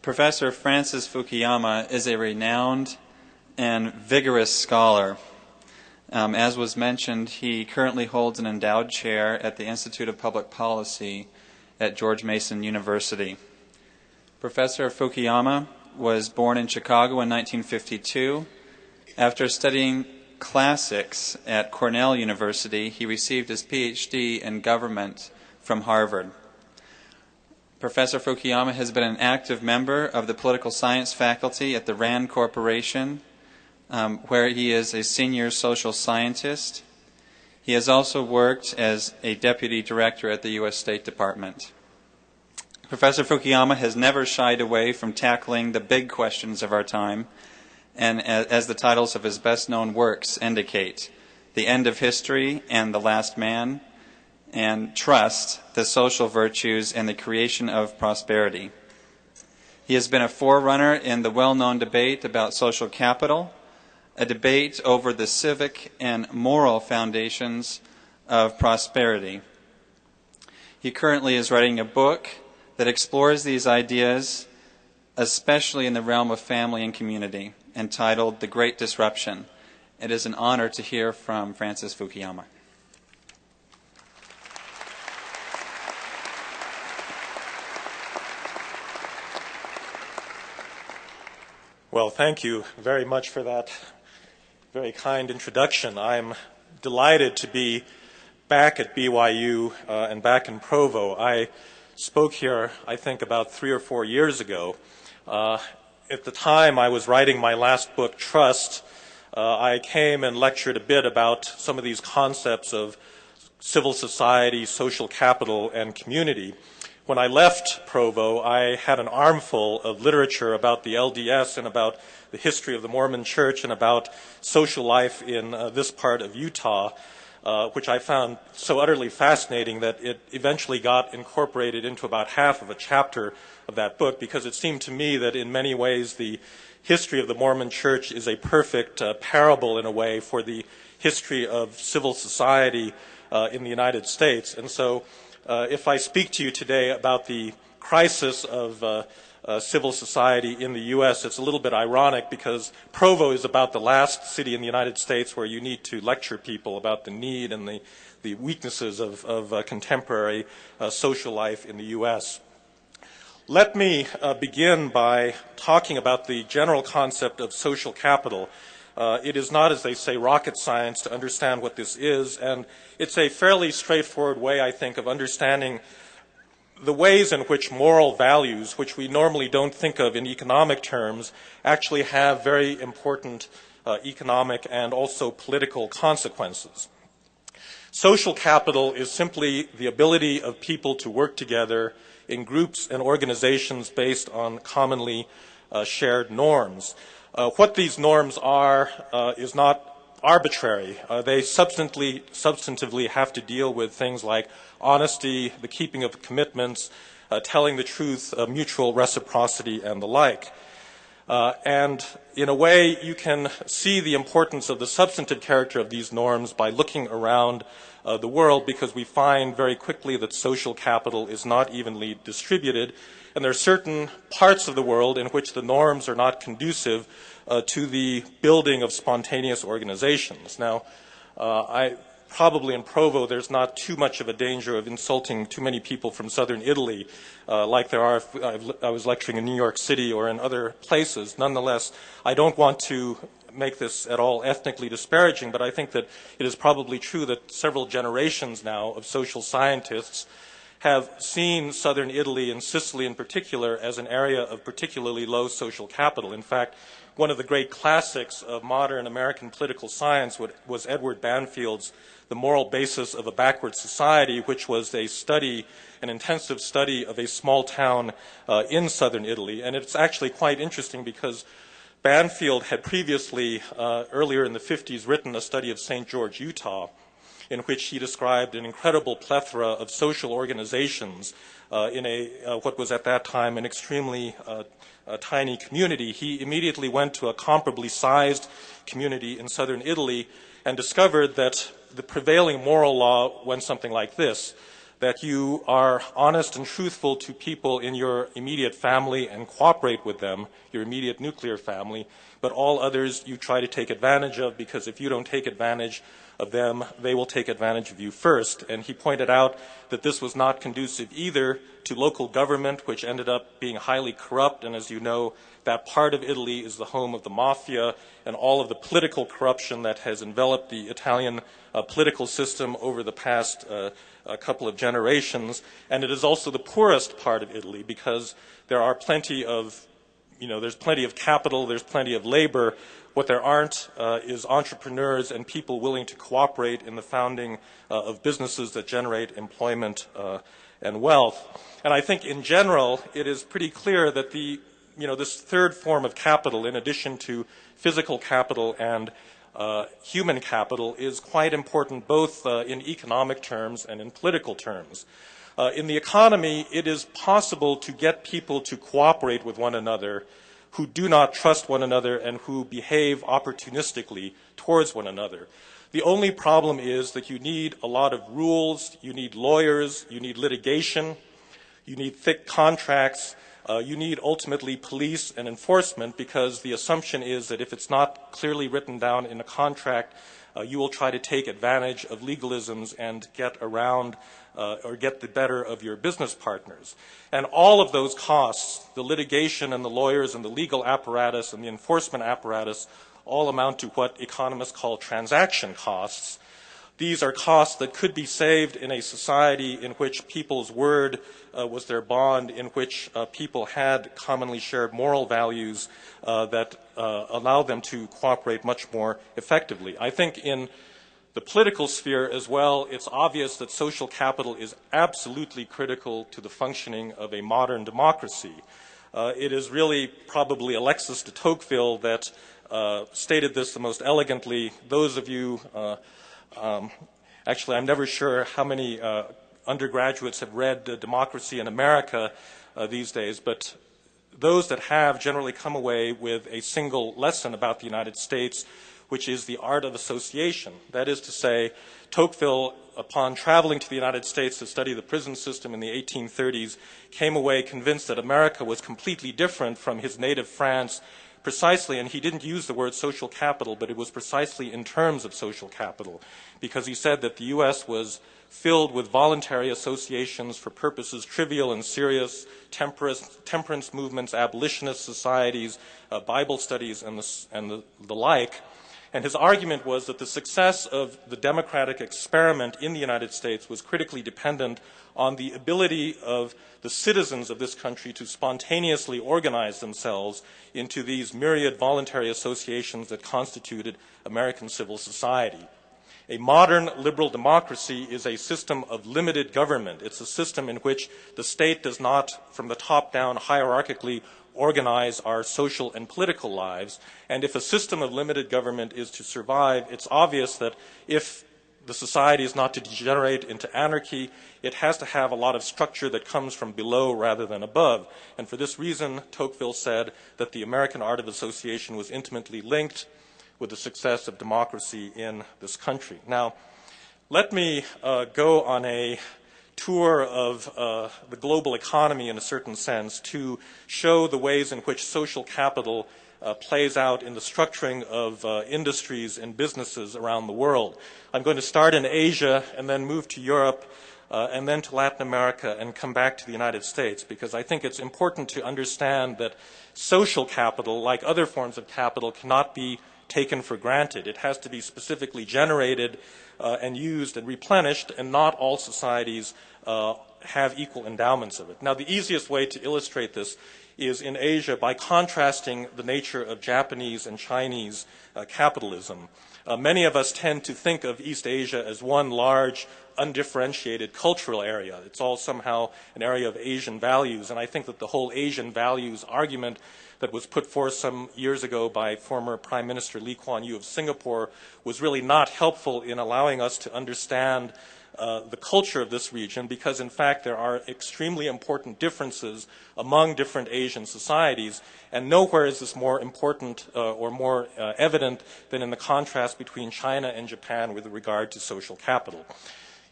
Professor Francis Fukuyama is a renowned and vigorous scholar. As was mentioned, he currently holds an endowed chair at the Institute of Public Policy at George Mason University. Professor Fukuyama was born in Chicago in 1952. After studying classics at Cornell University, he received his PhD in government from Harvard. Professor Fukuyama has been an active member of the political science faculty at the RAND Corporation, where he is a senior social scientist. He has also worked as a deputy director at the U.S. State Department. Professor Fukuyama has never shied away from tackling the big questions of our time, and as the titles of his best-known works indicate, The End of History and The Last Man, and Trust, the Social Virtues and the Creation of Prosperity. He has been a forerunner in the well-known debate about social capital, a debate over the civic and moral foundations of prosperity. He currently is writing a book that explores these ideas, especially in the realm of family and community, entitled The Great Disruption. It is an honor to hear from Francis Fukuyama. Well, thank you very much for that very kind introduction. I'm delighted to be back at BYU and back in Provo. I spoke here, I think, about 3 or 4 years ago. At the time I was writing my last book, Trust, I came and lectured a bit about some of these concepts of civil society, social capital, and community. When I left Provo, I had an armful of literature about the LDS and about the history of the Mormon Church and about social life in this part of Utah, which I found so utterly fascinating that it eventually got incorporated into about half of a chapter of that book, because it seemed to me that in many ways the history of the Mormon Church is a perfect parable, in a way, for the history of civil society in the United States. And so if I speak to you today about the crisis of civil society in the U.S., it's a little bit ironic, because Provo is about the last city in the United States where you need to lecture people about the need and the weaknesses of contemporary social life in the U.S. Let me begin by talking about the general concept of social capital. It is not, as they say, rocket science to understand what this is, and it's a fairly straightforward way, I think, of understanding the ways in which moral values, which we normally don't think of in economic terms, actually have very important economic and also political consequences. Social capital is simply the ability of people to work together in groups and organizations based on commonly shared norms. What these norms are is not arbitrary. They substantively have to deal with things like honesty, the keeping of commitments, telling the truth, mutual reciprocity, and the like. And in a way, you can see the importance of the substantive character of these norms by looking around the world, because we find very quickly that social capital is not evenly distributed, and there are certain parts of the world in which the norms are not conducive to the building of spontaneous organizations. Now, probably in Provo, there's not too much of a danger of insulting too many people from southern Italy, like there are if I was lecturing in New York City or in other places. Nonetheless, I don't want to make this at all ethnically disparaging, but I think that it is probably true that several generations now of social scientists have seen southern Italy and Sicily in particular as an area of particularly low social capital. In fact, one of the great classics of modern American political science was Edward Banfield's The Moral Basis of a Backward Society, which was a study, an intensive study of a small town in southern Italy. And it's actually quite interesting, because Banfield had previously, earlier in the 50s, written a study of St. George, Utah, in which he described an incredible plethora of social organizations in what was at that time an extremely tiny community. He immediately went to a comparably sized community in southern Italy and discovered that the prevailing moral law went something like this: that you are honest and truthful to people in your immediate family and cooperate with them, your immediate nuclear family, but all others you try to take advantage of, because if you don't take advantage of them, they will take advantage of you first. And he pointed out that this was not conducive either to local government, which ended up being highly corrupt, and as you know, that part of Italy is the home of the mafia and all of the political corruption that has enveloped the Italian political system over the past a couple of generations. And it is also the poorest part of Italy, because there are plenty of, there's plenty of capital, there's plenty of labor. What there aren't is entrepreneurs and people willing to cooperate in the founding of businesses that generate employment and wealth. And I think in general, it is pretty clear that this third form of capital, in addition to physical capital and human capital, is quite important both in economic terms and in political terms. In the economy, it is possible to get people to cooperate with one another who do not trust one another and who behave opportunistically towards one another. The only problem is that you need a lot of rules, you need lawyers, you need litigation, you need thick contracts, you need ultimately police and enforcement, because the assumption is that if it's not clearly written down in a contract, you will try to take advantage of legalisms and get around or get the better of your business partners. And all of those costs, the litigation and the lawyers and the legal apparatus and the enforcement apparatus, all amount to what economists call transaction costs. These are costs that could be saved in a society in which people's word was their bond, in which people had commonly shared moral values that allow them to cooperate much more effectively. I think in the political sphere as well, it's obvious that social capital is absolutely critical to the functioning of a modern democracy. It is really probably Alexis de Tocqueville that stated this the most elegantly. Those of you actually, I'm never sure how many undergraduates have read Democracy in America these days, but those that have generally come away with a single lesson about the United States, which is the art of association. That is to say, Tocqueville, upon traveling to the United States to study the prison system in the 1830s, came away convinced that America was completely different from his native France, precisely, and he didn't use the word social capital, but it was precisely in terms of social capital, because he said that the U.S. was filled with voluntary associations for purposes trivial and serious, temperance movements, abolitionist societies, Bible studies, and the like. And his argument was that the success of the democratic experiment in the United States was critically dependent on the ability of the citizens of this country to spontaneously organize themselves into these myriad voluntary associations that constituted American civil society. A modern liberal democracy is a system of limited government. It's a system in which the state does not, from the top down, hierarchically organize our social and political lives. And if a system of limited government is to survive, it's obvious that if the society is not to degenerate into anarchy, it has to have a lot of structure that comes from below rather than above. And for this reason, Tocqueville said that the American art of association was intimately linked with the success of democracy in this country. Now, let me go on a tour of the global economy in a certain sense to show the ways in which social capital plays out in the structuring of industries and businesses around the world. I'm going to start in Asia and then move to Europe and then to Latin America and come back to the United States, because I think it's important to understand that social capital, like other forms of capital, cannot be taken for granted. It has to be specifically generated and used and replenished, and not all societies have equal endowments of it. Now, the easiest way to illustrate this is in Asia by contrasting the nature of Japanese and Chinese capitalism. Many of us tend to think of East Asia as one large, undifferentiated cultural area. It's all somehow an area of Asian values, and I think that the whole Asian values argument that was put forth some years ago by former Prime Minister Lee Kuan Yew of Singapore was really not helpful in allowing us to understand the culture of this region, because in fact there are extremely important differences among different Asian societies, and nowhere is this more important or more evident than in the contrast between China and Japan with regard to social capital.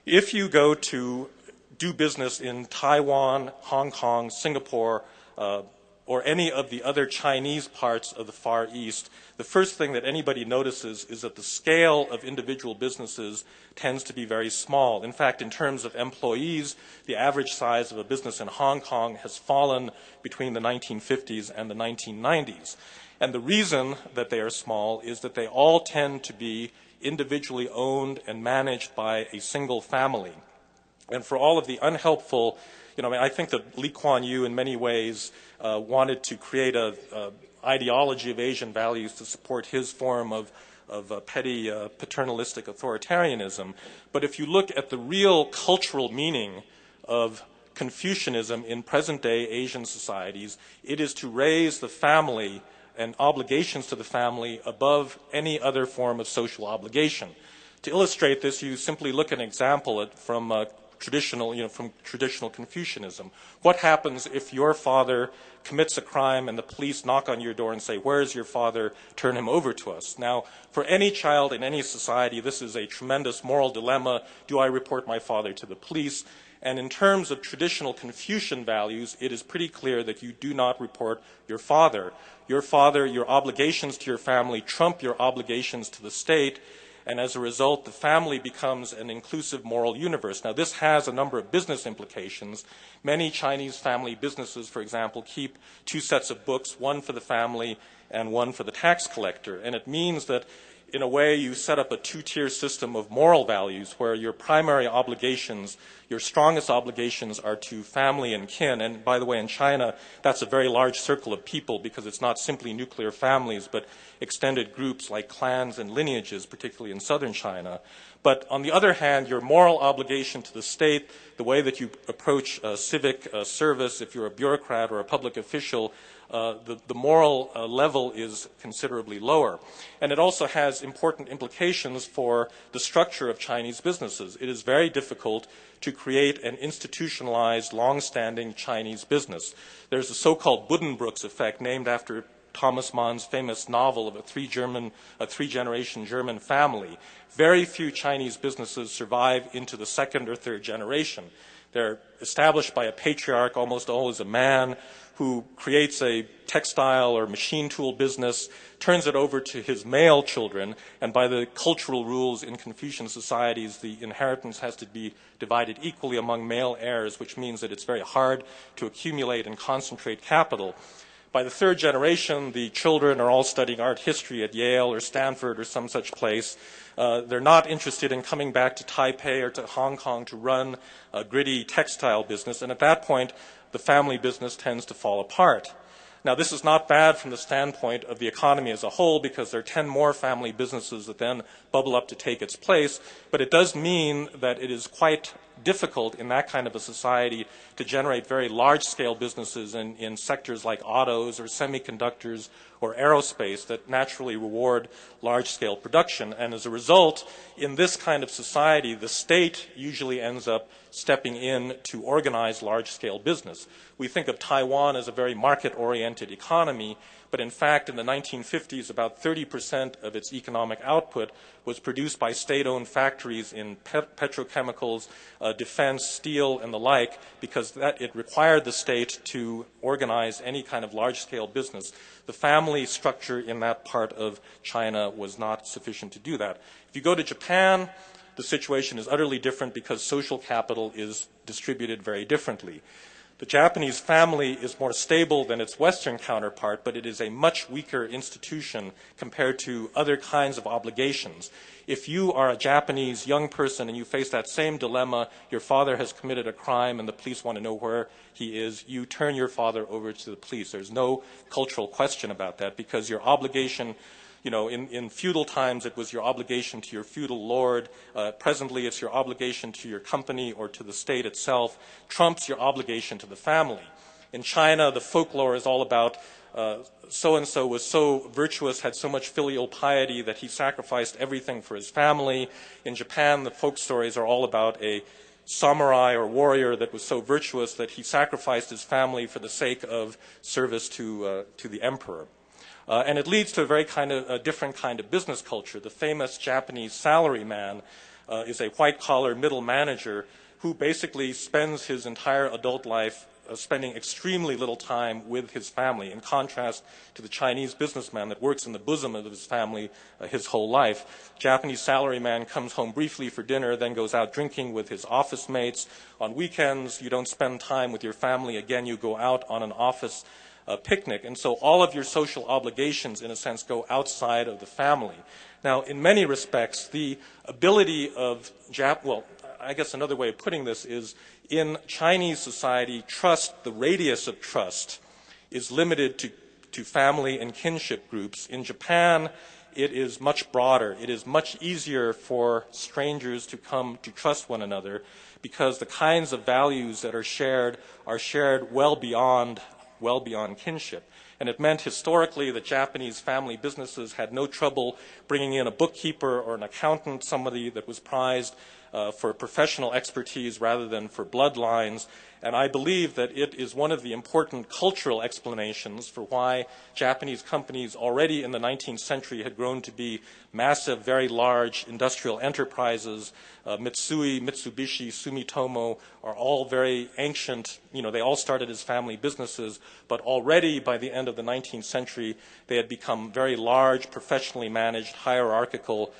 If you go to do business in Taiwan, Hong Kong, Singapore, or any of the other Chinese parts of the Far East, the first thing that anybody notices is that the scale of individual businesses tends to be very small. In fact, in terms of employees, the average size of a business in Hong Kong has fallen between the 1950s and the 1990s. And the reason that they are small is that they all tend to be individually owned and managed by a single family. And for all of the unhelpful, I think that Lee Kuan Yew in many ways wanted to create a ideology of Asian values to support his form of petty paternalistic authoritarianism. But if you look at the real cultural meaning of Confucianism in present-day Asian societies, it is to raise the family and obligations to the family above any other form of social obligation. To illustrate this, you simply look at an example from traditional Confucianism. What happens if your father commits a crime and the police knock on your door and say, "Where is your father? Turn him over to us." Now, for any child in any society, this is a tremendous moral dilemma. Do I report my father to the police? And in terms of traditional Confucian values, it is pretty clear that you do not report your father. Your father, your obligations to your family trump your obligations to the state, and as a result, the family becomes an inclusive moral universe. Now, this has a number of business implications. Many Chinese family businesses, for example, keep two sets of books, one for the family and one for the tax collector. And it means that, in a way, you set up a two-tier system of moral values where your primary obligations, your strongest obligations, are to family and kin. And by the way, in China, that's a very large circle of people because it's not simply nuclear families, but extended groups like clans and lineages, particularly in southern China. But on the other hand, your moral obligation to the state, the way that you approach civic service, if you're a bureaucrat or a public official, the moral level is considerably lower. And it also has important implications for the structure of Chinese businesses. It is very difficult to create an institutionalized, long-standing Chinese business. There's a so-called Buddenbrooks effect, named after Thomas Mann's famous novel of a three-generation German family. Very few Chinese businesses survive into the second or third generation. They're established by a patriarch, almost always a man, who creates a textile or machine tool business, turns it over to his male children, and by the cultural rules in Confucian societies, the inheritance has to be divided equally among male heirs, which means that it's very hard to accumulate and concentrate capital. By the third generation, the children are all studying art history at Yale or Stanford or some such place. They're not interested in coming back to Taipei or to Hong Kong to run a gritty textile business, and at that point, the family business tends to fall apart. Now, this is not bad from the standpoint of the economy as a whole because there are 10 more family businesses that then bubble up to take its place, but it does mean that it is quite difficult in that kind of a society to generate very large-scale businesses in sectors like autos or semiconductors or aerospace that naturally reward large-scale production. And as a result, in this kind of society, the state usually ends up stepping in to organize large-scale business. We think of Taiwan as a very market-oriented economy, but in fact, in the 1950s, about 30% of its economic output was produced by state-owned factories in petrochemicals, defense, steel, and the like, because it required the state to organize any kind of large-scale business. The family structure in that part of China was not sufficient to do that. If you go to Japan, the situation is utterly different because social capital is distributed very differently. The Japanese family is more stable than its Western counterpart, but it is a much weaker institution compared to other kinds of obligations. If you are a Japanese young person and you face that same dilemma, your father has committed a crime and the police want to know where he is, you turn your father over to the police. There's no cultural question about that because your obligation, in feudal times, it was your obligation to your feudal lord. Presently, it's your obligation to your company or to the state itself, trumps your obligation to the family. In China, the folklore is all about so-and-so was so virtuous, had so much filial piety that he sacrificed everything for his family. In Japan, the folk stories are all about a samurai or warrior that was so virtuous that he sacrificed his family for the sake of service to the emperor. And it leads to a different kind of business culture. The famous Japanese salaryman is a white-collar middle manager who basically spends his entire adult life spending extremely little time with his family, in contrast to the Chinese businessman that works in the bosom of his family his whole life. Japanese salaryman comes home briefly for dinner, then goes out drinking with his office mates. On weekends, you don't spend time with your family. Again, you go out on an office picnic. And so all of your social obligations, in a sense, go outside of the family. Now, in many respects, the ability of I guess another way of putting this is, in Chinese society, trust, the radius of trust, is limited to family and kinship groups. In Japan, it is much broader. It is much easier for strangers to come to trust one another because the kinds of values that are shared well beyond kinship. And it meant historically that Japanese family businesses had no trouble bringing in a bookkeeper or an accountant, somebody that was prized for professional expertise rather than for bloodlines. And I believe that it is one of the important cultural explanations for why Japanese companies already in the 19th century had grown to be massive, very large industrial enterprises. Mitsui, Mitsubishi, Sumitomo are all very ancient. They all started as family businesses, but already by the end of the 19th century, they had become very large, professionally managed, hierarchical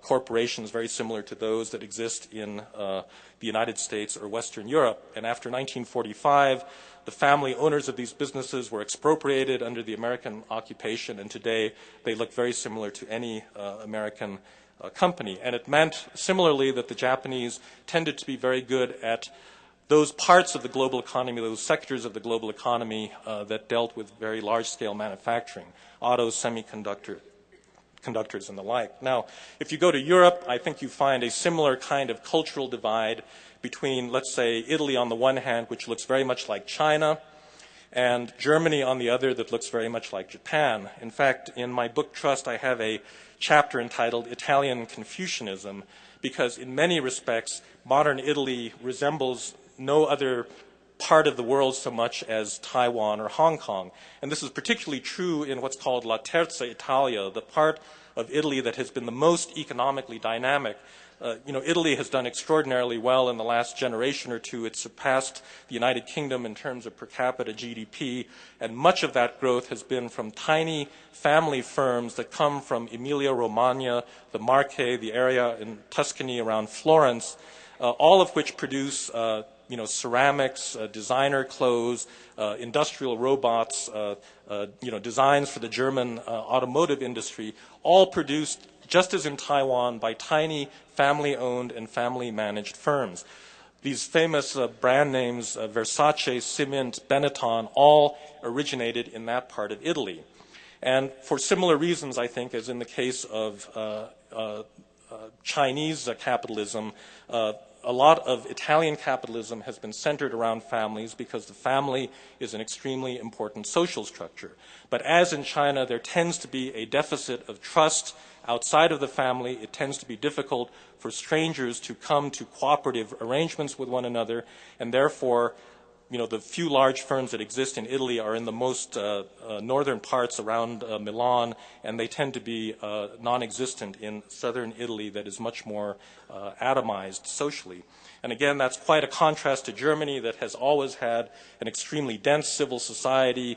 corporations very similar to those that exist in the United States or Western Europe. And after 1945, the family owners of these businesses were expropriated under the American occupation, and today they look very similar to any American company. And it meant, similarly, that the Japanese tended to be very good at those parts of the global economy, those sectors of the global economy that dealt with very large-scale manufacturing, autos, conductors and the like. Now, if you go to Europe, I think you find a similar kind of cultural divide between, let's say, Italy on the one hand, which looks very much like China, and Germany on the other that looks very much like Japan. In fact, in my book Trust, I have a chapter entitled Italian Confucianism, because in many respects, modern Italy resembles no other part of the world so much as Taiwan or Hong Kong. And this is particularly true in what's called La Terza Italia, the part of Italy that has been the most economically dynamic. Italy has done extraordinarily well in the last generation or two. It surpassed the United Kingdom in terms of per capita GDP, and much of that growth has been from tiny family firms that come from Emilia-Romagna, the Marche, the area in Tuscany around Florence, all of which produce ceramics, designer clothes, industrial robots, designs for the German automotive industry, all produced, just as in Taiwan, by tiny family-owned and family-managed firms. These famous brand names, Versace, Ciment, Benetton, all originated in that part of Italy. And for similar reasons, I think, as in the case of Chinese capitalism, a lot of Italian capitalism has been centered around families because the family is an extremely important social structure. But as in China, there tends to be a deficit of trust outside of the family. It tends to be difficult for strangers to come to cooperative arrangements with one another, and therefore, the few large firms that exist in Italy are in the most northern parts around Milan, and they tend to be non-existent in southern Italy that is much more atomized socially. And again, that's quite a contrast to Germany that has always had an extremely dense civil society.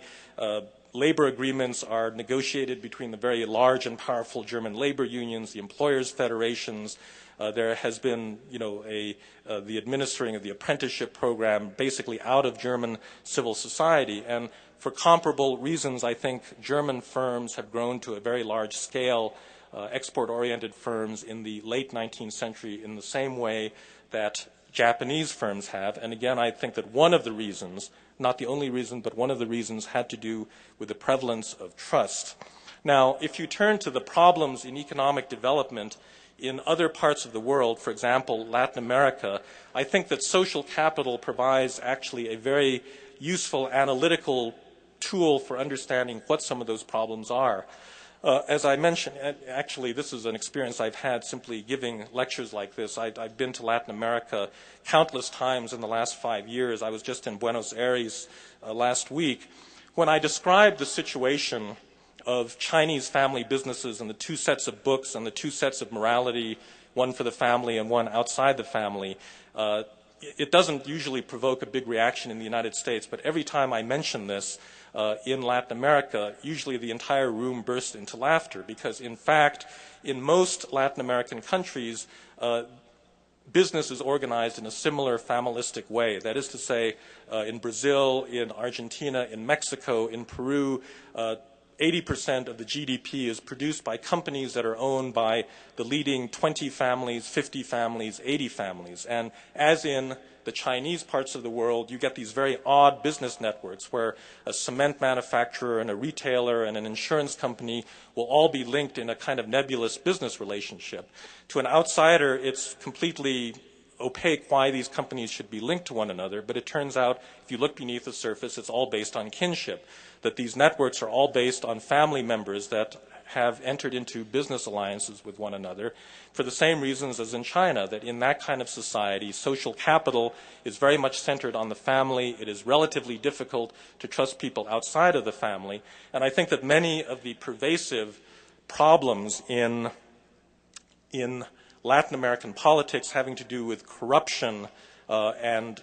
Labor agreements are negotiated between the very large and powerful German labor unions, the employers' federations. There has been, the administering of the apprenticeship program basically out of German civil society. And for comparable reasons, I think German firms have grown to a very large scale, export-oriented firms in the late 19th century in the same way that Japanese firms have. And again, I think that one of the reasons, not the only reason, but one of the reasons had to do with the prevalence of trust. Now, if you turn to the problems in economic development in other parts of the world, for example, Latin America, I think that social capital provides actually a very useful analytical tool for understanding what some of those problems are. As I mentioned, actually, this is an experience I've had simply giving lectures like this. I've been to Latin America countless times in the last 5 years. I was just in Buenos Aires last week. When I described the situation of Chinese family businesses and the two sets of books and the two sets of morality, one for the family and one outside the family, it doesn't usually provoke a big reaction in the United States, but every time I mention this in Latin America, usually the entire room bursts into laughter because, in fact, in most Latin American countries, business is organized in a similar familistic way. That is to say, in Brazil, in Argentina, in Mexico, in Peru, 80% of the GDP is produced by companies that are owned by the leading 20 families, 50 families, 80 families. And as in the Chinese parts of the world, you get these very odd business networks where a cement manufacturer and a retailer and an insurance company will all be linked in a kind of nebulous business relationship. To an outsider, it's completely opaque why these companies should be linked to one another, but it turns out, if you look beneath the surface, it's all based on kinship, that these networks are all based on family members that have entered into business alliances with one another for the same reasons as in China, that in that kind of society, social capital is very much centered on the family. It is relatively difficult to trust people outside of the family. And I think that many of the pervasive problems in Latin American politics having to do with corruption and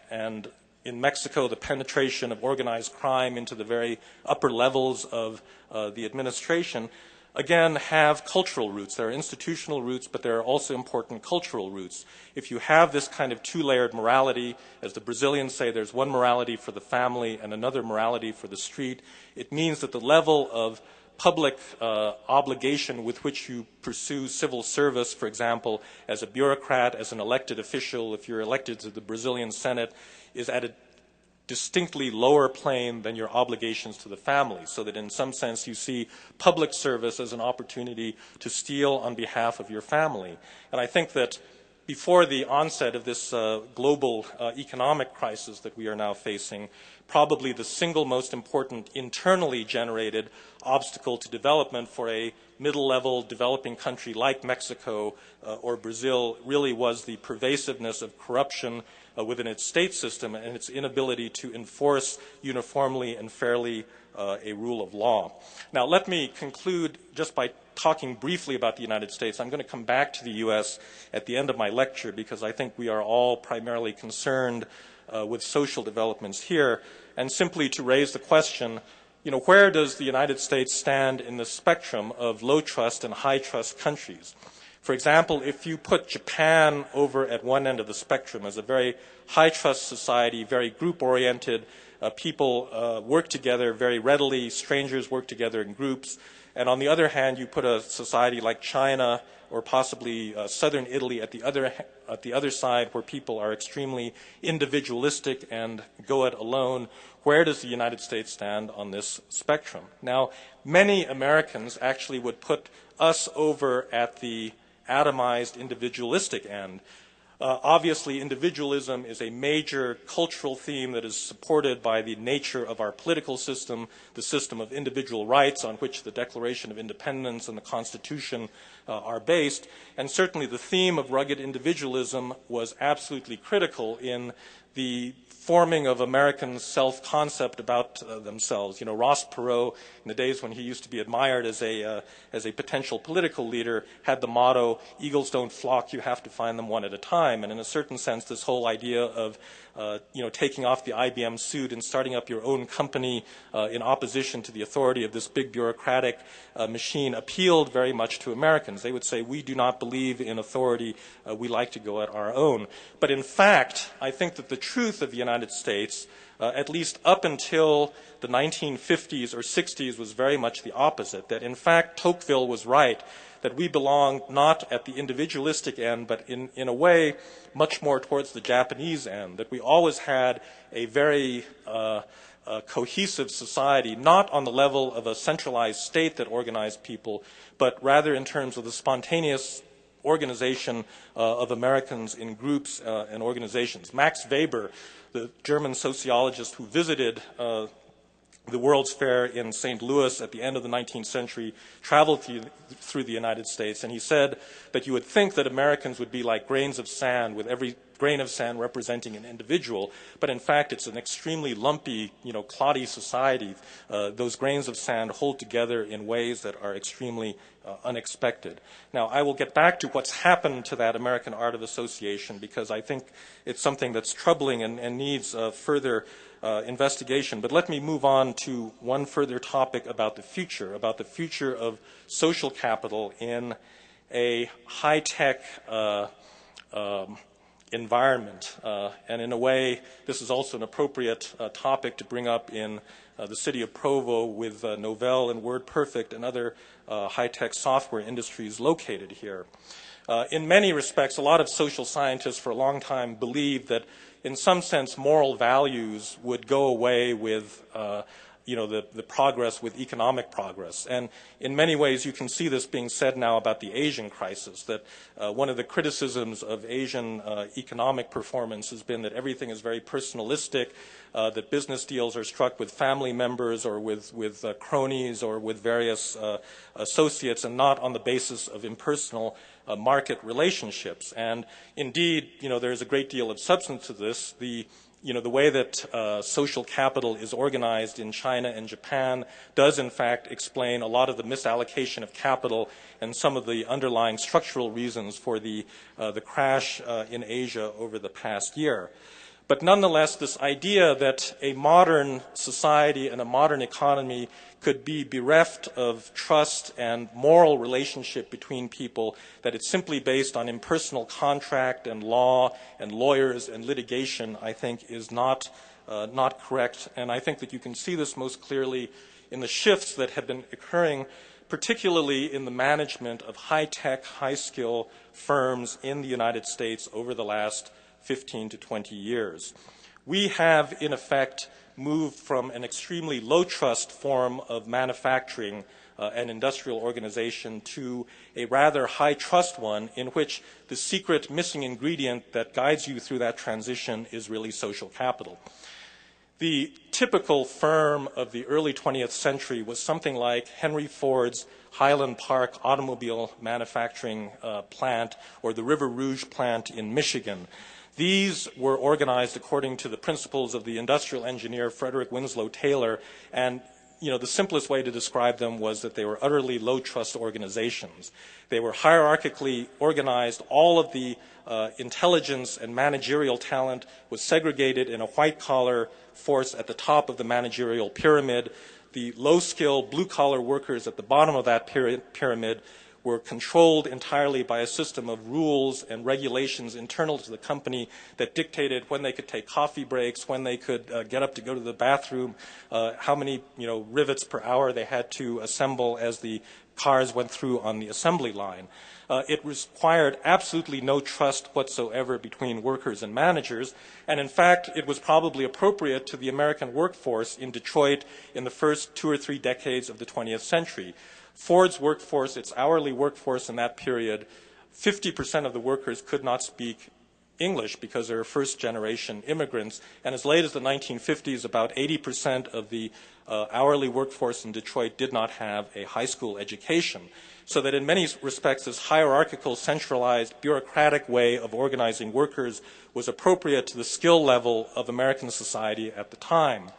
in Mexico, the penetration of organized crime into the very upper levels of the administration, again, have cultural roots. There are institutional roots, but there are also important cultural roots. If you have this kind of two-layered morality, as the Brazilians say, there's one morality for the family and another morality for the street, it means that the level of public obligation with which you pursue civil service, for example, as a bureaucrat, as an elected official, if you're elected to the Brazilian Senate, is at a distinctly lower plane than your obligations to the family, so that in some sense you see public service as an opportunity to steal on behalf of your family. And I think that before the onset of this global economic crisis that we are now facing, probably the single most important internally generated obstacle to development for a middle-level developing country like Mexico or Brazil really was the pervasiveness of corruption within its state system and its inability to enforce uniformly and fairly a rule of law. Now, let me conclude just by talking briefly about the United States. I'm going to come back to the U.S. at the end of my lecture because I think we are all primarily concerned with social developments here, and simply to raise the question, where does the United States stand in the spectrum of low trust and high trust countries? For example, if you put Japan over at one end of the spectrum as a very high trust society, very group oriented, people work together very readily, strangers work together in groups, and on the other hand, you put a society like China or possibly southern Italy at the other side, where people are extremely individualistic and go it alone. Where does the United States stand on this spectrum? Now, many Americans actually would put us over at the atomized individualistic end. Obviously, individualism is a major cultural theme that is supported by the nature of our political system, the system of individual rights on which the Declaration of Independence and the Constitution are based. And certainly the theme of rugged individualism was absolutely critical in the forming of Americans' self-concept about themselves. Ross Perot, in the days when he used to be admired as a potential political leader, had the motto, "Eagles don't flock, you have to find them one at a time." And in a certain sense, this whole idea of taking off the IBM suit and starting up your own company in opposition to the authority of this big bureaucratic machine appealed very much to Americans. They would say, we do not believe in authority, we like to go at our own. But in fact, I think that the truth of the United States, at least up until the 1950s or 60s, was very much the opposite, that in fact Tocqueville was right, that we belong not at the individualistic end, but in a way much more towards the Japanese end, that we always had a very cohesive society, not on the level of a centralized state that organized people, but rather in terms of the spontaneous organization of Americans in groups and organizations. Max Weber, the German sociologist who visited the World's Fair in St. Louis at the end of the 19th century, traveled through the United States, and he said that you would think that Americans would be like grains of sand with every grain of sand representing an individual, but in fact it's an extremely lumpy, cloddy society. Those grains of sand hold together in ways that are extremely unexpected. Now, I will get back to what's happened to that American Art of Association, because I think it's something that's troubling and needs further investigation. But let me move on to one further topic about the future of social capital in a high-tech environment. And in a way, this is also an appropriate topic to bring up in the city of Provo with Novell and WordPerfect and other high-tech software industries located here. In many respects, a lot of social scientists for a long time believed that in some sense moral values would go away with the progress, with economic progress. And in many ways, you can see this being said now about the Asian crisis, that one of the criticisms of Asian economic performance has been that everything is very personalistic, that business deals are struck with family members or with cronies or with various associates and not on the basis of impersonal market relationships. And indeed, there's a great deal of substance to this. The way that social capital is organized in China and Japan does in fact explain a lot of the misallocation of capital and some of the underlying structural reasons for the crash in Asia over the past year. But nonetheless, this idea that a modern society and a modern economy could be bereft of trust and moral relationship between people, that it's simply based on impersonal contract and law and lawyers and litigation, I think is not correct. And I think that you can see this most clearly in the shifts that have been occurring, particularly in the management of high-tech, high-skill firms in the United States over the last 15 to 20 years. We have, in effect, moved from an extremely low-trust form of manufacturing and industrial organization to a rather high-trust one in which the secret missing ingredient that guides you through that transition is really social capital. The typical firm of the early 20th century was something like Henry Ford's Highland Park automobile manufacturing plant or the River Rouge plant in Michigan. These were organized according to the principles of the industrial engineer Frederick Winslow Taylor, and the simplest way to describe them was that they were utterly low-trust organizations. They were hierarchically organized. All of the intelligence and managerial talent was segregated in a white-collar force at the top of the managerial pyramid. The low-skill, blue-collar workers at the bottom of that pyramid were controlled entirely by a system of rules and regulations internal to the company that dictated when they could take coffee breaks, when they could get up to go to the bathroom, how many rivets per hour they had to assemble as the cars went through on the assembly line. It required absolutely no trust whatsoever between workers and managers, and in fact, it was probably appropriate to the American workforce in Detroit in the first 2 or 3 decades of the 20th century. Ford's workforce, its hourly workforce in that period, 50% of the workers could not speak English because they were first-generation immigrants. And as late as the 1950s, about 80% of the hourly workforce in Detroit did not have a high school education. So that in many respects, this hierarchical, centralized, bureaucratic way of organizing workers was appropriate to the skill level of American society at the time.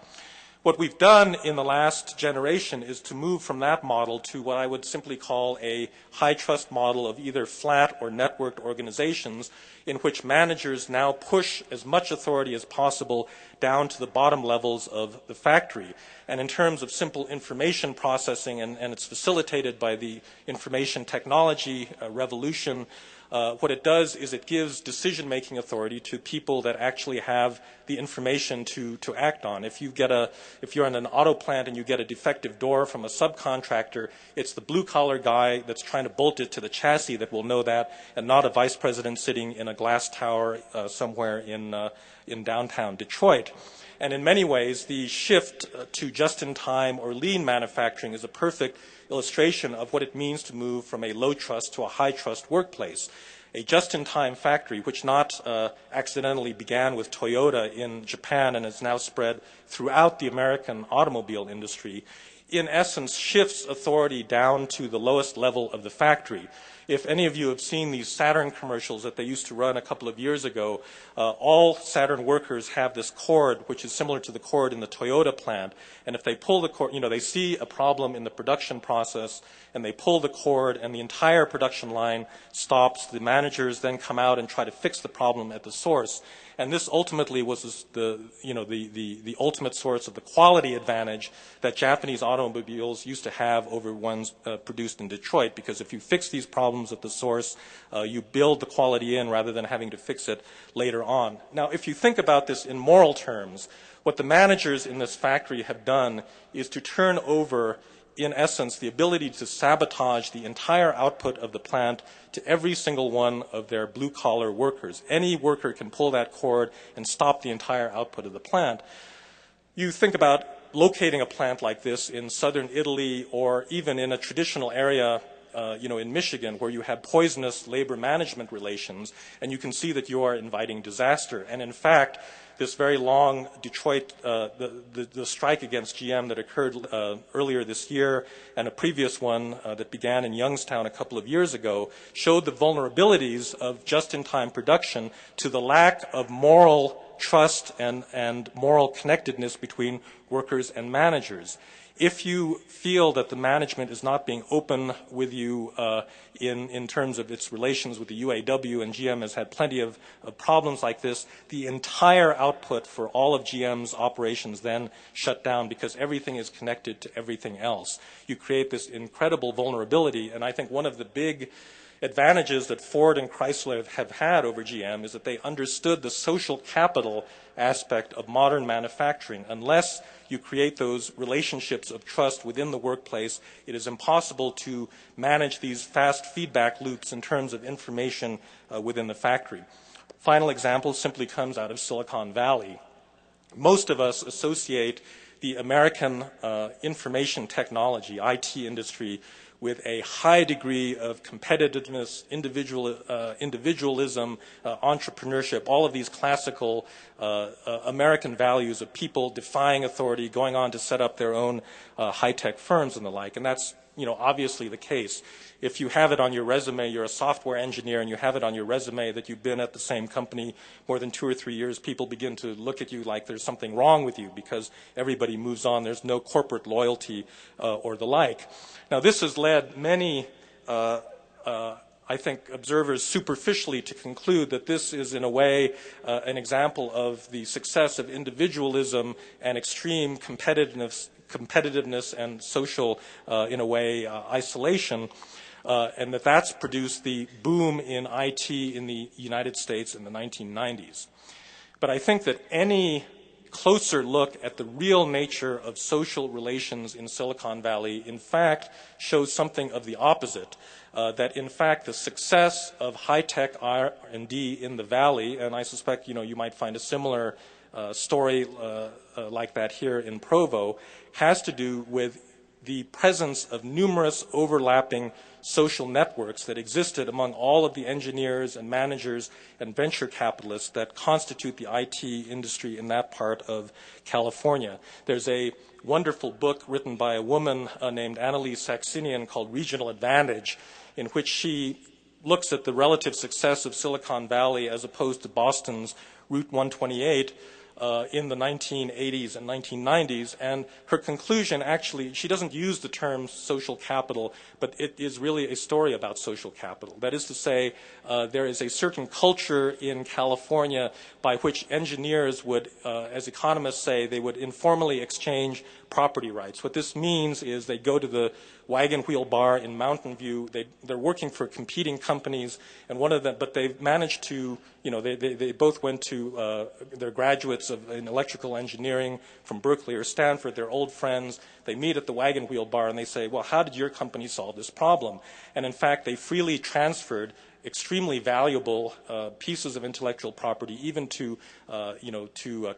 What we've done in the last generation is to move from that model to what I would simply call a high-trust model of either flat or networked organizations in which managers now push as much authority as possible down to the bottom levels of the factory. And in terms of simple information processing, and it's facilitated by the information technology revolution, what it does is it gives decision-making authority to people that actually have the information to act on. If you're in an auto plant and you get a defective door from a subcontractor, it's the blue-collar guy that's trying to bolt it to the chassis that will know that, and not a vice president sitting in a glass tower somewhere in downtown Detroit. And in many ways, the shift to just-in-time or lean manufacturing is a perfect illustration of what it means to move from a low-trust to a high-trust workplace. A just-in-time factory, which not accidentally began with Toyota in Japan and has now spread throughout the American automobile industry, in essence shifts authority down to the lowest level of the factory. If any of you have seen these Saturn commercials that they used to run a couple of years ago, all Saturn workers have this cord, which is similar to the cord in the Toyota plant. And if they pull the cord, they see a problem in the production process, and they pull the cord, and the entire production line stops. The managers then come out and try to fix the problem at the source. And this ultimately was the ultimate source of the quality advantage that Japanese automobiles used to have over ones produced in Detroit, because if you fix these problems at the source, you build the quality in rather than having to fix it later on. Now, if you think about this in moral terms, what the managers in this factory have done is to turn over, in essence, the ability to sabotage the entire output of the plant to every single one of their blue-collar workers. Any worker can pull that cord and stop the entire output of the plant. You think about locating a plant like this in southern Italy, or even in a traditional area in Michigan, where you have poisonous labor management relations, and you can see that you are inviting disaster. And in fact, this very long Detroit, the strike against GM that occurred earlier this year, and a previous one that began in Youngstown a couple of years ago, showed the vulnerabilities of just-in-time production to the lack of moral trust and moral connectedness between workers and managers. If you feel that the management is not being open with you in terms of its relations with the UAW, and GM has had plenty of problems like this, the entire output for all of GM's operations then shut down, because everything is connected to everything else. You create this incredible vulnerability, and I think one of the big advantages that Ford and Chrysler have had over GM is that they understood the social capital aspect of modern manufacturing. Unless you create those relationships of trust within the workplace, it is impossible to manage these fast feedback loops in terms of information within the factory. Final example simply comes out of Silicon Valley. Most of us associate the American information technology, IT industry, with a high degree of competitiveness, individualism, entrepreneurship, all of these classical American values of people defying authority, going on to set up their own high-tech firms and the like. And that's obviously the case. If you have it on your resume, you're a software engineer, and you have it on your resume that you've been at the same company more than 2 or 3 years, people begin to look at you like there's something wrong with you, because everybody moves on. There's no corporate loyalty or the like. Now, this has led many, I think, observers superficially to conclude that this is, in a way, an example of the success of individualism and extreme competitiveness and social, in a way, isolation, and that's produced the boom in IT in the United States in the 1990s. But I think that any closer look at the real nature of social relations in Silicon Valley, in fact, shows something of the opposite. That in fact the success of high-tech R&D in the Valley, and I suspect you might find a similar story like that here in Provo, has to do with the presence of numerous overlapping social networks that existed among all of the engineers and managers and venture capitalists that constitute the IT industry in that part of California. There's a wonderful book written by a woman named Annalise Saxenian called Regional Advantage, in which she looks at the relative success of Silicon Valley as opposed to Boston's Route 128 in the 1980s and 1990s, and her conclusion, actually, she doesn't use the term social capital, but it is really a story about social capital. That is to say, there is a certain culture in California by which engineers would, as economists say, they would informally exchange property rights. What this means is they go to the Wagon Wheel Bar in Mountain View. They're working for competing companies, and one of them, but they've managed to, they both went to, they're graduates in electrical engineering from Berkeley or Stanford. They're old friends. They meet at the Wagon Wheel Bar and they say, well, how did your company solve this problem? And in fact, they freely transferred extremely valuable pieces of intellectual property, even to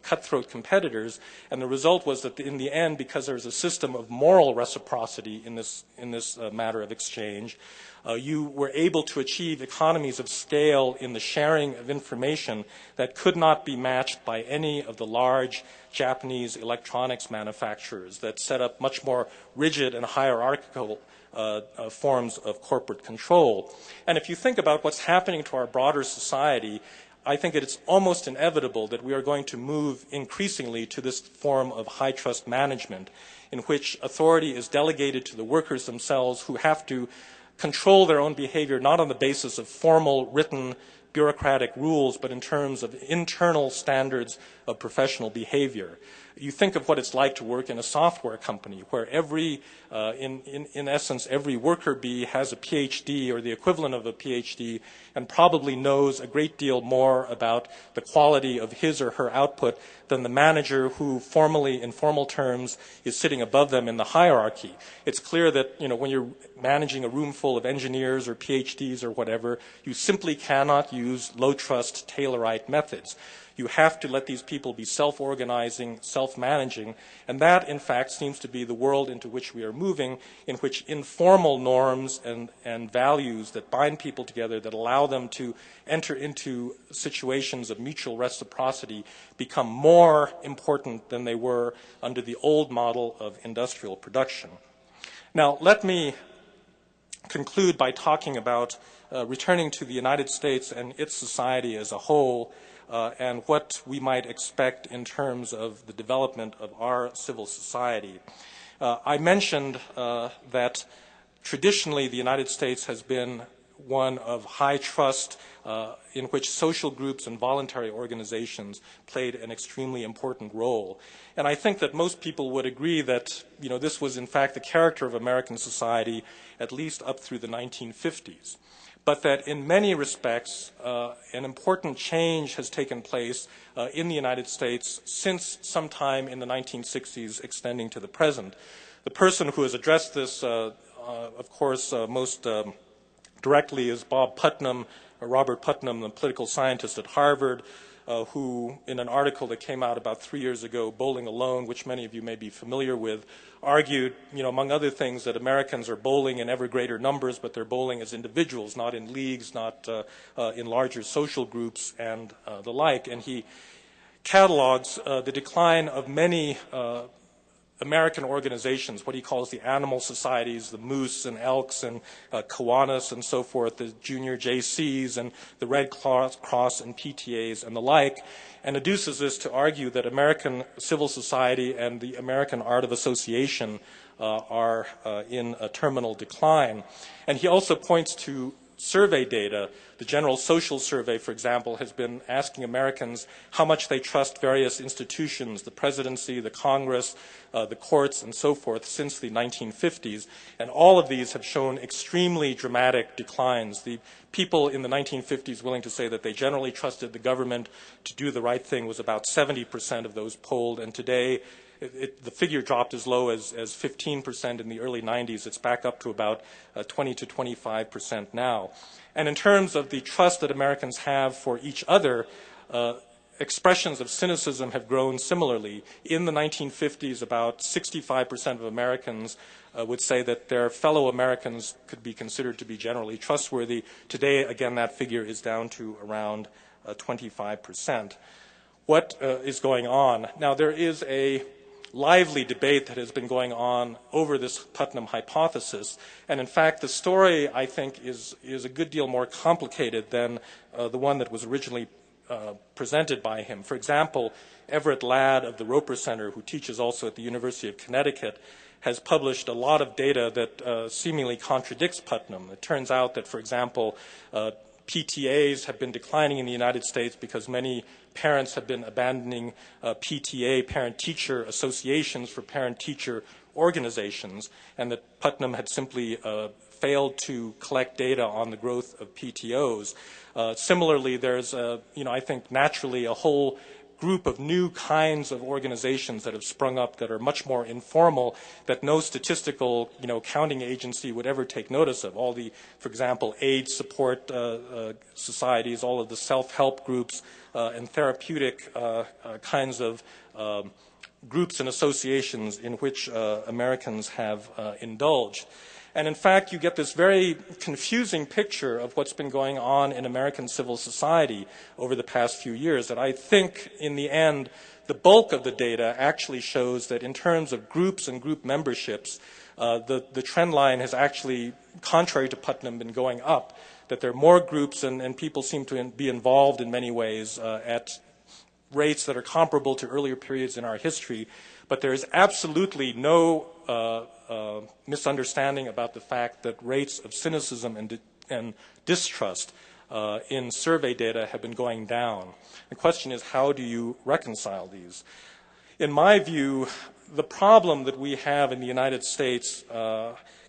cutthroat competitors. And the result was that in the end, because there's a system of moral reciprocity in this matter of exchange, you were able to achieve economies of scale in the sharing of information that could not be matched by any of the large Japanese electronics manufacturers that set up much more rigid and hierarchical forms of corporate control. And if you think about what's happening to our broader society, I think it's almost inevitable that we are going to move increasingly to this form of high trust management in which authority is delegated to the workers themselves, who have to control their own behavior not on the basis of formal written bureaucratic rules, but in terms of internal standards of professional behavior. You think of what it's like to work in a software company where in essence, every worker bee has a PhD or the equivalent of a PhD and probably knows a great deal more about the quality of his or her output than the manager who formally, in formal terms, is sitting above them in the hierarchy. It's clear that, when you're managing a room full of engineers or PhDs or whatever, you simply cannot use low-trust Taylorite methods. You have to let these people be self-organizing, self-managing, and that, in fact, seems to be the world into which we are moving, in which informal norms and values that bind people together, that allow them to enter into situations of mutual reciprocity, become more important than they were under the old model of industrial production. Now, let me conclude by talking about returning to the United States and its society as a whole, and what we might expect in terms of the development of our civil society. I mentioned that traditionally the United States has been one of high trust in which social groups and voluntary organizations played an extremely important role. And I think that most people would agree that this was in fact the character of American society at least up through the 1950s. But that in many respects, an important change has taken place in the United States since sometime in the 1960s, extending to the present. The person who has addressed this, of course, most directly is Bob Putnam, Robert Putnam, the political scientist at Harvard, who, in an article that came out about 3 years ago, Bowling Alone, which many of you may be familiar with, argued, among other things, that Americans are bowling in ever greater numbers, but they're bowling as individuals, not in leagues, not in larger social groups, and the like. And he catalogs the decline of many American organizations, what he calls the animal societies, the Moose and Elks and Kiwanis and so forth, the junior JCs and the Red Cross and PTAs and the like, and adduces this to argue that American civil society and the American art of association are in a terminal decline. And he also points to survey data. The General Social Survey, for example, has been asking Americans how much they trust various institutions, the presidency, the Congress, the courts, and so forth, since the 1950s. And all of these have shown extremely dramatic declines. The people in the 1950s willing to say that they generally trusted the government to do the right thing was about 70% of those polled. And today, the figure dropped as low as 15% in the early 90s. It's back up to about 20 to 25% now. And in terms of the trust that Americans have for each other, expressions of cynicism have grown similarly. In the 1950s, about 65% of Americans would say that their fellow Americans could be considered to be generally trustworthy. Today, again, that figure is down to around 25%. What is going on? Now, there is a lively debate that has been going on over this Putnam hypothesis. And in fact, the story, I think, is a good deal more complicated than the one that was originally presented by him. For example, Everett Ladd of the Roper Center, who teaches also at the University of Connecticut, has published a lot of data that seemingly contradicts Putnam. It turns out that, for example, PTAs have been declining in the United States because many parents have been abandoning PTA, parent-teacher associations, for parent-teacher organizations, and that Putnam had simply failed to collect data on the growth of PTOs. Similarly, there's, I think, naturally a whole group of new kinds of organizations that have sprung up that are much more informal, that no statistical, counting agency would ever take notice of. All the, for example, AIDS support societies, all of the self-help groups, and therapeutic kinds of groups and associations in which Americans have indulged. And in fact, you get this very confusing picture of what's been going on in American civil society over the past few years that I think, in the end, the bulk of the data actually shows that in terms of groups and group memberships, the trend line has actually, contrary to Putnam, been going up, that there are more groups and people seem to be involved in many ways at rates that are comparable to earlier periods in our history, but there is absolutely no misunderstanding about the fact that rates of cynicism and distrust in survey data have been going down. The question is, how do you reconcile these? In my view, the problem that we have in the United States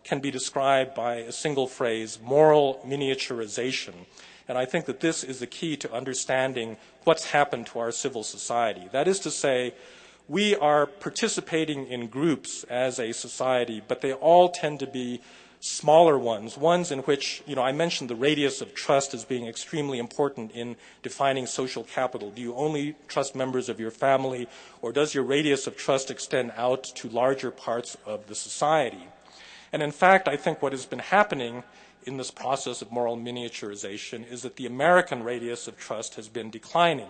can be described by a single phrase: moral miniaturization. And I think that this is the key to understanding what's happened to our civil society. That is to say, we are participating in groups as a society, but they all tend to be smaller ones in which, I mentioned the radius of trust as being extremely important in defining social capital. Do you only trust members of your family, or does your radius of trust extend out to larger parts of the society? And in fact, I think what has been happening in this process of moral miniaturization is that the American radius of trust has been declining.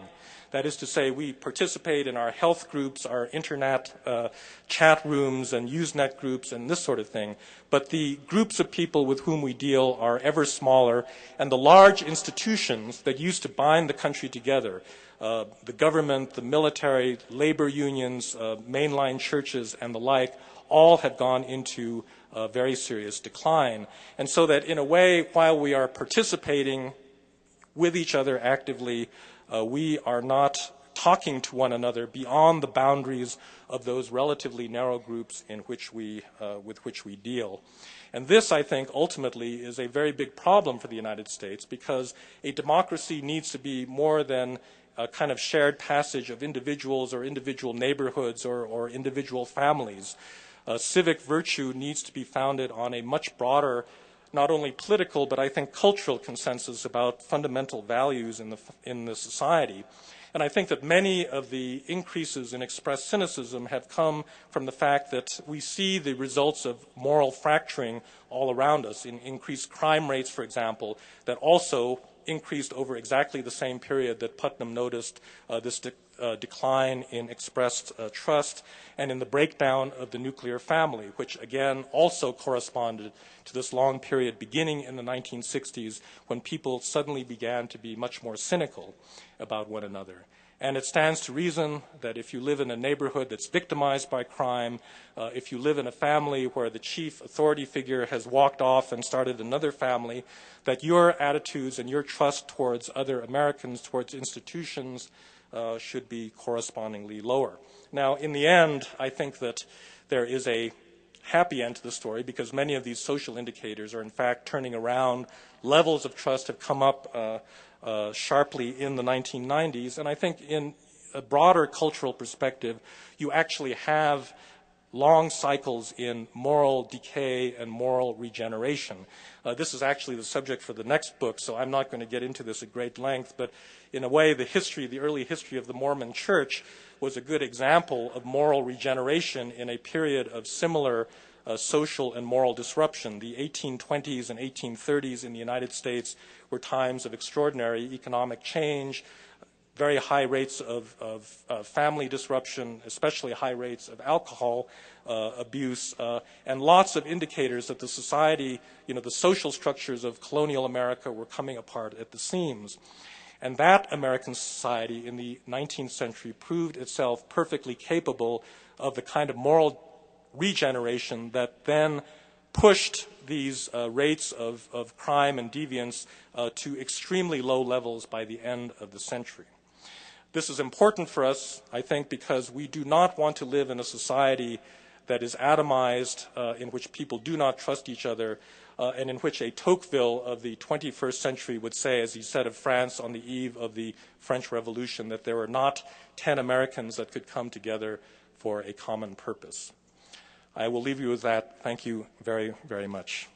That is to say, we participate in our health groups, our internet chat rooms and Usenet groups and this sort of thing, but the groups of people with whom we deal are ever smaller, and the large institutions that used to bind the country together, the government, the military, labor unions, mainline churches, and the like, all have gone into very serious decline. And so that in a way, while we are participating with each other actively, we are not talking to one another beyond the boundaries of those relatively narrow groups in which with which we deal. And this, I think, ultimately is a very big problem for the United States, because a democracy needs to be more than a kind of shared passage of individuals or individual neighborhoods or individual families. Civic virtue needs to be founded on a much broader, not only political, but I think cultural consensus about fundamental values in the society. And I think that many of the increases in expressed cynicism have come from the fact that we see the results of moral fracturing all around us, in increased crime rates, for example, that also increased over exactly the same period that Putnam noticed this decline in expressed trust, and in the breakdown of the nuclear family, which again also corresponded to this long period beginning in the 1960s when people suddenly began to be much more cynical about one another. And it stands to reason that if you live in a neighborhood that's victimized by crime, if you live in a family where the chief authority figure has walked off and started another family, that your attitudes and your trust towards other Americans, towards institutions, should be correspondingly lower. Now, in the end, I think that there is a happy end to the story, because many of these social indicators are in fact turning around. Levels of trust have come up sharply in the 1990s, and I think in a broader cultural perspective, you actually have long cycles in moral decay and moral regeneration. This is actually the subject for the next book, so I'm not going to get into this at great length, but in a way, the early history of the Mormon Church was a good example of moral regeneration in a period of similar social and moral disruption. The 1820s and 1830s in the United States were times of extraordinary economic change, very high rates of family disruption, especially high rates of alcohol abuse, and lots of indicators that the society, the social structures of colonial America were coming apart at the seams. And that American society in the 19th century proved itself perfectly capable of the kind of moral regeneration that then pushed these rates of crime and deviance to extremely low levels by the end of the century. This is important for us, I think, because we do not want to live in a society that is atomized, in which people do not trust each other, and in which a Tocqueville of the 21st century would say, as he said of France on the eve of the French Revolution, that there were not 10 Americans that could come together for a common purpose. I will leave you with that. Thank you very, very much.